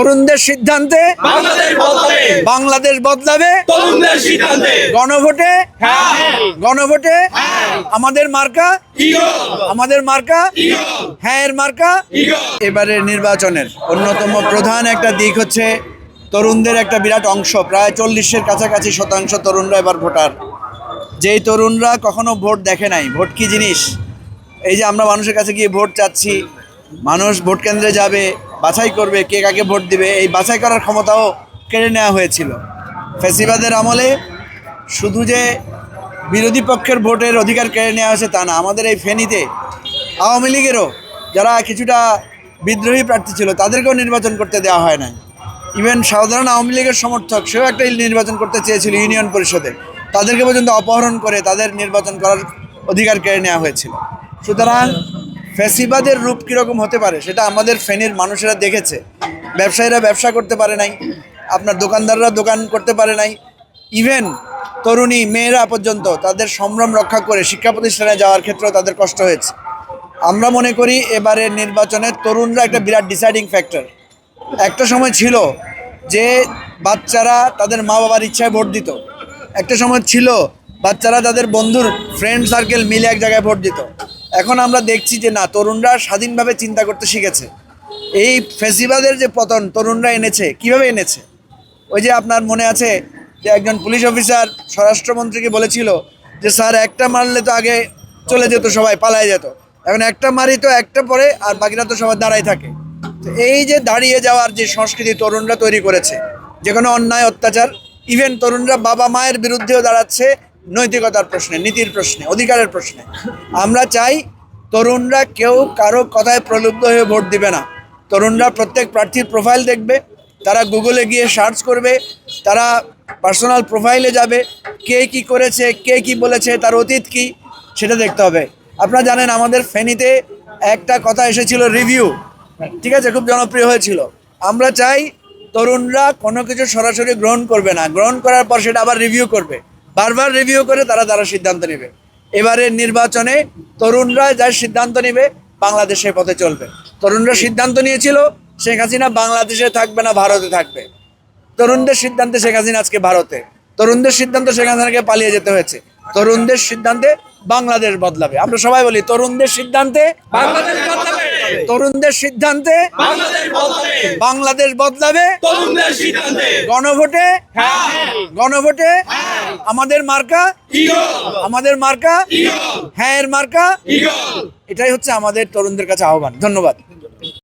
তরুণদের সিদ্ধান্তে বাংলাদেশ বদলাবে। গণভোটে আমাদের মার্কা হ্যাঁ এর মার্কা। এবারের নির্বাচনের অন্যতম প্রধান একটা দিক হচ্ছে তরুণদের একটা বিরাট অংশ, প্রায় 40-এর কাছাকাছি শতাংশ তরুণরা এবার ভোটার। যেই তরুণরা কখনো ভোট দেখে নাই, ভোট কি জিনিস, এই যে আমরা মানুষের কাছে গিয়ে ভোট চাচ্ছি, মানুষ ভোট কেন্দ্রে যাবে, বাছাই করবে কে কাকে ভোট দিবে, এই বাছাই করার ক্ষমতাও কেড়ে নেওয়া হয়েছিল ফ্যাসিবাদের আমলে। শুধু যে বিরোধী পক্ষের ভোটের অধিকার কেড়ে নেওয়া হয়েছে তা না, আমাদের এই ফেনীতে আওয়ামী লীগেরও যারা কিছুটা বিদ্রোহী প্রার্থী ছিল তাদেরকেও নির্বাচন করতে দেওয়া হয় না। ইভেন সাধারণ আওয়ামী লীগের সমর্থক সেও একটা নির্বাচন করতে চেয়েছিল ইউনিয়ন পরিষদে, তাদেরকে পর্যন্ত অপহরণ করে তাদের নির্বাচন করার অধিকার কেড়ে নেওয়া হয়েছিল। সুতরাং ফ্যাসিবাদের রূপ কীরকম হতে পারে সেটা আমাদের ফেনীর মানুষেরা দেখেছে। ব্যবসায়ীরা ব্যবসা করতে পারে নাই, আপনার দোকানদাররা দোকান করতে পারে নাই, ইভেন তরুণী মেয়েরা পর্যন্ত তাদের সম্ভ্রম রক্ষা করে শিক্ষা প্রতিষ্ঠানে যাওয়ার ক্ষেত্রেও তাদের কষ্ট হয়েছে। আমরা মনে করি এবারের নির্বাচনে তরুণরা একটা বিরাট ডিসাইডিং ফ্যাক্টর। একটা সময় ছিল যে বাচ্চারা তাদের মা বাবার ইচ্ছায় ভোট দিত, একটা সময় ছিল বাচ্চারা তাদের বন্ধুর ফ্রেন্ড সার্কেল মিলে এক জায়গায় ভোট দিত। এখন আমরা দেখছি যে না, তরুণরা স্বাধীনভাবে চিন্তা করতে শিখেছে। এই ফ্যাসিবাদের যে পতন তরুণরা এনেছে, কিভাবে এনেছে? ওই যে আপনার মনে আছে যে একজন পুলিশ অফিসার স্বরাষ্ট্রমন্ত্রীকে বলেছিল যে স্যার একটা মারলে তো আগে চলে যেত, সবাই পালায় যেত, এখন একটা মারি তো একটা পরে আর বাকিরা তো সবাই দাঁড়ায় থাকে। তো এই যে দাঁড়িয়ে যাওয়ার যে সংস্কৃতি তরুণরা তৈরি করেছে, যে কোনো অন্যায় অত্যাচার, ইভেন তরুণরা বাবা মায়ের বিরুদ্ধেও দাঁড়াচ্ছে নৈতিকতার প্রশ্নে, নীতির প্রশ্নে, অধিকারের প্রশ্নে। আমরা চাই তরুণরা কেউ কারো কথায় প্রলুব্ধ হয়ে ভোট দিবে না। তরুণরা প্রত্যেক প্রার্থীর প্রোফাইল দেখবে, তারা গুগলে গিয়ে সার্চ করবে, তারা পার্সোনাল প্রোফাইলে যাবে, কে কি করেছে, কে কি বলেছে, তার অতীত কি, সেটা দেখতে হবে। আপনারা জানেন আমাদের ফেনীতে একটা কথা এসেছিল রিভিউ, ঠিক আছে, খুব জনপ্রিয় হয়েছিল। আমরা চাই তরুণরা কোনো কিছু সরাসরি গ্রহণ করবে না, গ্রহণ করার পর সেটা আবার রিভিউ করবে, বারবার রিভিউ করে তারা সিদ্ধান্ত নেবে। এবারের নির্বাচনে তরুণরা যার সিদ্ধান্ত নেবে বাংলাদেশের পথে চলবে। তরুণরা সিদ্ধান্ত নিয়েছিল শেখ হাসিনা বাংলাদেশে থাকবে না, ভারতে থাকবে। তরুণদের সিদ্ধান্তে শেখ হাসিনা আজকে ভারতে, তরুণদের সিদ্ধান্ত শেখ হাসিনাকে পালিয়ে যেতে হয়েছে। তরুণদের সিদ্ধান্তে বাংলাদেশ বদলাবে। আমরা সবাই বলি তরুণদের সিদ্ধান্তে বাংলাদেশ বদলাবে, তরুণদের সিদ্ধান্তে বাংলাদেশ বদলাবে। গণভোটে আমাদের মার্কা হ্যাঁ এর মার্কা। এটাই হচ্ছে আমাদের তরুণদের কাছে আহ্বান। ধন্যবাদ।